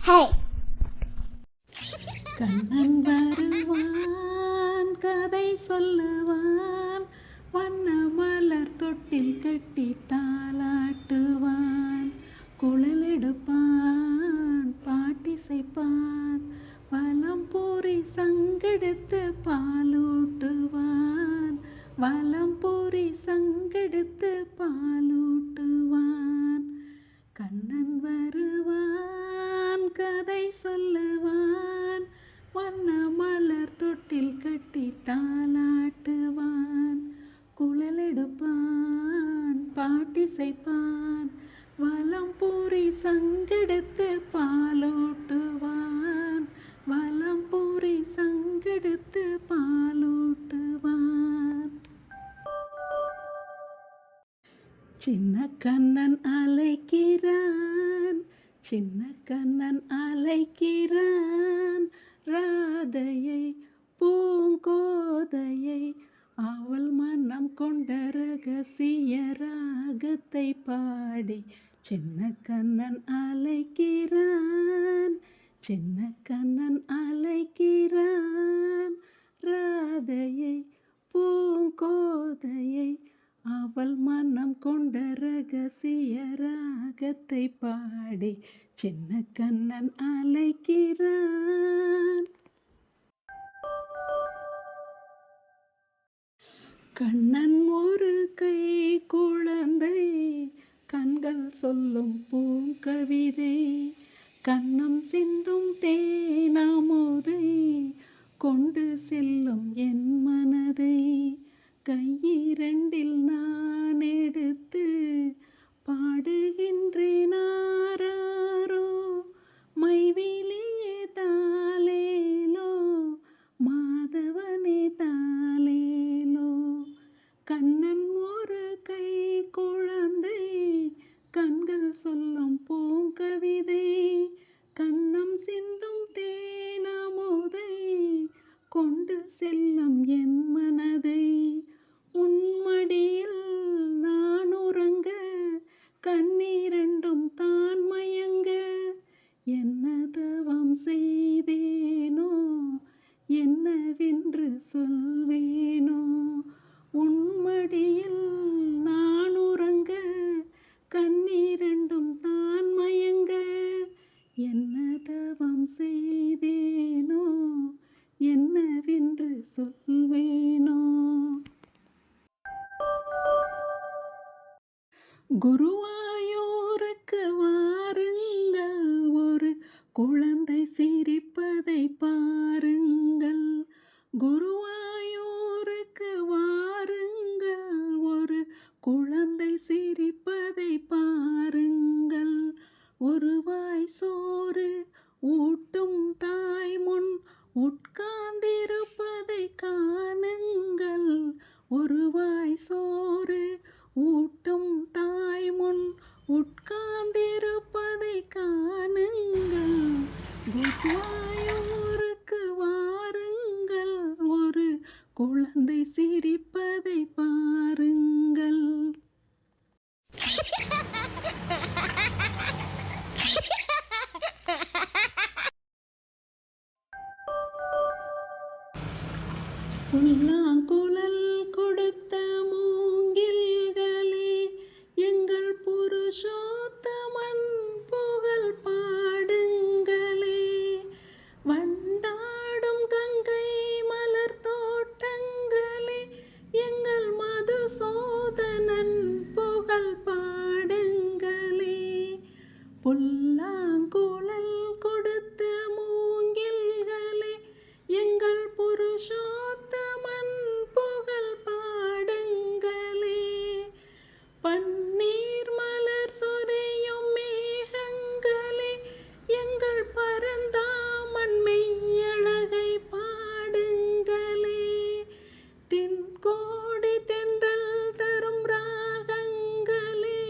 Hi. Kannan வருவான், கதை சொல்லுவான், வண்ண மலர் தொட்டில் கட்டி தாலாட்டுவான், குழல் எடுப்பான், பாட்டிசைப்பான், வலம்பூரி சங்கெடுத்து பாலூட்டுவான், வலம்பூரி சங்கெடுத்து பாலூட்டுவான். கண்ணன் வருவான், கதை சொல்லுவான், வண்ண மலர் தொட்டில் கட்டி தாலாட்டுவான், குழல் எடுப்பான், பாட்டிசைப்பான், வலம்பூரி சங்கெடுத்து பாலூட்டுவான், வலம்பூரி சங்கெடுத்து பாலூட்டுவான். சின்ன கண்ணன் அழைக்கிறான், சின்ன கண்ணன் அழைக்கிறான், ராதையை பூங்கோதையை, அவள் மனம் கொண்ட ரகசிய ராகத்தை பாடி. சின்ன கண்ணன் அழைக்கிறான், சின்ன கண்ணன் அழைக்கிறான், ராதையை பூங்கோதையை, அவள் மனம் கொண்ட ரகசிய ராகத்தை பாடி. சின்ன கண்ணன் அழைக்கிறான். கண்ணன் ஒரு கை குழந்தை, கண்கள் சொல்லும் பூங்கவிதை, கண்ணம் சிந்தும் தேனாமோதை, கொண்டு செல்லும் என் மனதை, கையிரண்டில் நான் எடுத்து பாடுகின்றேன் ஆராரோ, மைவிழியே தாலேலோ, மாதவனே தாலேலோ. கண்ணன் ஒரு கை குழந்தை, கண்கள் சொல்லும் பூங்கவிதை, கண்ணம் சிந்தும் தேனாமோதை, கொண்டு செல்லும் என் மனதை, உன்மடியில் நான் உறங்க, கண்ணீரண்டும் தான் மயங்க, என்ன தவம் செய்தேனோ, என்னவென்று சொல்வேனோ, உன்மடியில் நான் உறங்க, கண்ணீரண்டும் தான் மயங்க, என்ன தவம் செய்தேனோ, என்னவென்று சொல்வேனோ. குருவாயூருக்கு வாருங்கள், ஒரு குழந்தை சிரிப்பதை பாருங்கள், குருவாயூருக்கு வாருங்கள், ஒரு குழந்தை சிரிப்பதை பாருங்கள், ஒரு வாய் சோறு ஊட்டும் தாய் முன் உட்கார்ந்திருப்பதை காணுங்கள், ஒரு வாய் சோறு ஊட்டும் தாய் முன் உட்கார்ந்திருப்பதை காணுங்கள், குருவாயூருக்கு வாருங்கள், ஒரு குழந்தை சிரிப்பதை பாருங்கள். புல்லாங்குழல் கொடுத்த மூங்கில்களே, எங்கள் புருஷோத்தமன் புகழ் பாடுங்களே, வண்டாடும் கங்கை மலர் தோட்டங்களே, எங்கள் மதுசூதனன் புகழ் பாடுங்களே, புல்லாங்குழல் கொடுத்த மூங்கில்களே, எங்கள் புருஷோத்தமன் புகழ் பாடுங்களே, பன்னீர் மலர் சொரியும் மேகங்களே, எங்கள் பரந்தாமன் மெய்யழகை பாடுங்களே, தென்கோடி தென்றல் தரும் ராகங்களே,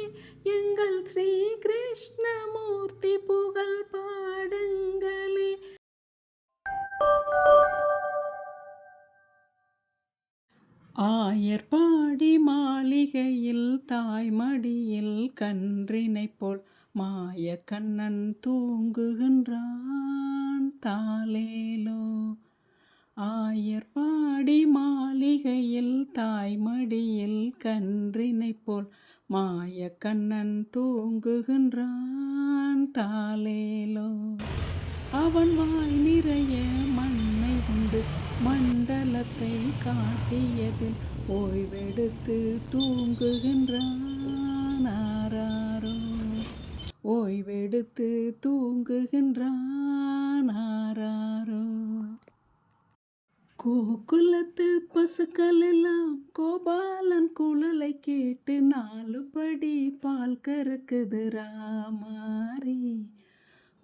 எங்கள் ஸ்ரீ கிருஷ்ணமூர்த்தி புகழ் பாடுங்களே. ஆயர்பாடி மாளிகையில் தாய்மடியில் கன்றினை போல் மாய கண்ணன் தூங்குகின்றான் தாலேலோ. ஆயர்பாடி மாளிகையில் தாய்மடியில் கன்றினைப் போல் மாய கண்ணன் தூங்குகின்றான் தாலேலோ. அவன் வாய் நிறைய மண்ணை உண்டு மண்டலத்தை காட்டியதில் ஓய்வெடுத்து தூங்குகின்றான் ஆராரோ. ஓய்வெடுத்து தூங்குகின்றான் ஆராரோ. கோகுலத்து பசுக்கள் எல்லாம் கோபாலன் குழலை கேட்டு 4 படி பால் கறக்குது ராமாரி.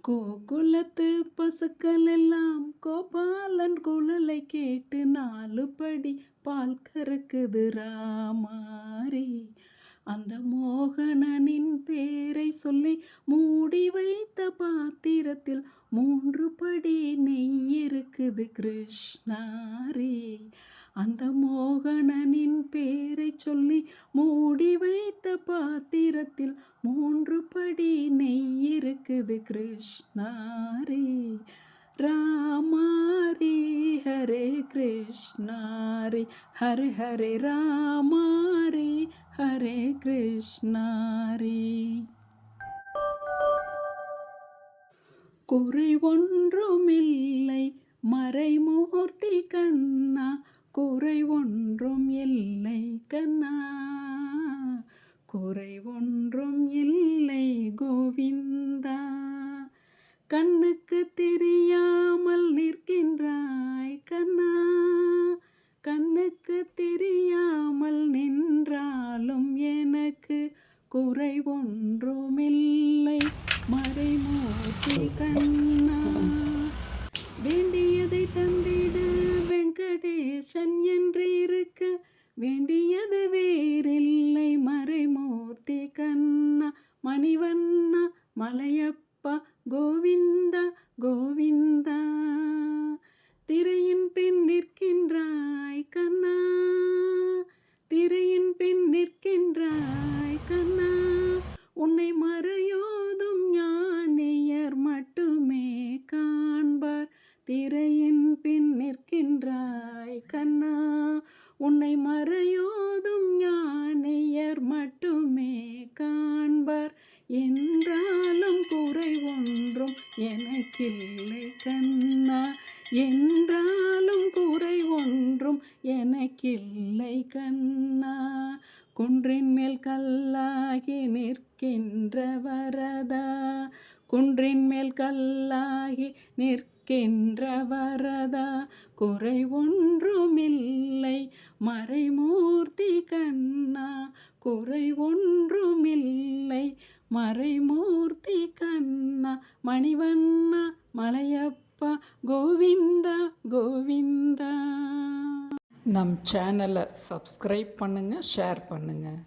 கோகுலத்து பசுக்கள் எல்லாம் கோபாலன் குழலை கேட்டு 4 படி பால் கறக்குது ராமாரி. அந்த மோகனனின் பேரை சொல்லி மூடி வைத்த பாத்திரத்தில் 3 படி நெய் இருக்குது கிருஷ்ணாரி. அந்த மோகனனின் பேரை சொல்லி மூடி வைத்த பாத்திரத்தில் 3 படி நெய் இருக்குது கிருஷ்ணாரி. ராமாரி ஹரே கிருஷ்ணாரி ஹரே ஹரே ராமாரி ஹரே கிருஷ்ணாரி. குறை ஒன்றுமில்லை மறைமூர்த்தி கண்ணா, குறை ஒன்றும் இல்லை கண்ணா, குறை ஒன்றும் இல்லை கோவிந்தா. கண்ணுக்கு தெரியாமல் நிற்கின்றாய் கண்ணா, கண்ணுக்கு தெரியாமல் நின்றாலும் எனக்கு குறை ஒன்றுமில்லை மறைமூர்த்தி கண்ணா. வேண்டியதை தந்திட வெங்கடேசன் என்று இருக்க வேண்டியது வேறில்லை மறைமூர்த்தி கண்ணா. மணிவண்ணா மலையப்பா கோவிந்தா கோவிந்தா. திரையின் பின் நிற்கின்றாய் கண்ணா, திரையின் பின் நிற்கின்றாய் கண்ணா. உன்னை மறையோதும் ஞானியர் மட்டுமே காண்பார். திரையின் பின் நிற்கின்றாய் கண்ணா, உன்னை மறையோதும் ஞானியர் மட்டுமே காண்பார். என்றாலும் குறை ஒன்றும் எனக்கில்லை கண்ணா, என்றாலும் குறை ஒன்றும் எனக்கில்லை கண்ணா. குன்றின் மேல் கல்லாகி நிற்கின்ற வரதா, குன்றின் மேல் கல்லாகி நிற்கின்ற வரதா. குறை ஒன்றுமில்லை மறைமூர்த்தி கண்ணா, குறை ஒன்றுமில்லை மறைமூர்த்தி கண்ணா. மணிவண்ணா மலையப்பா கோவிந்தா கோவிந்தா. நம் சேனலை சப்ஸ்கிரைப் பண்ணுங்கள், ஷேர் பண்ணுங்கள்.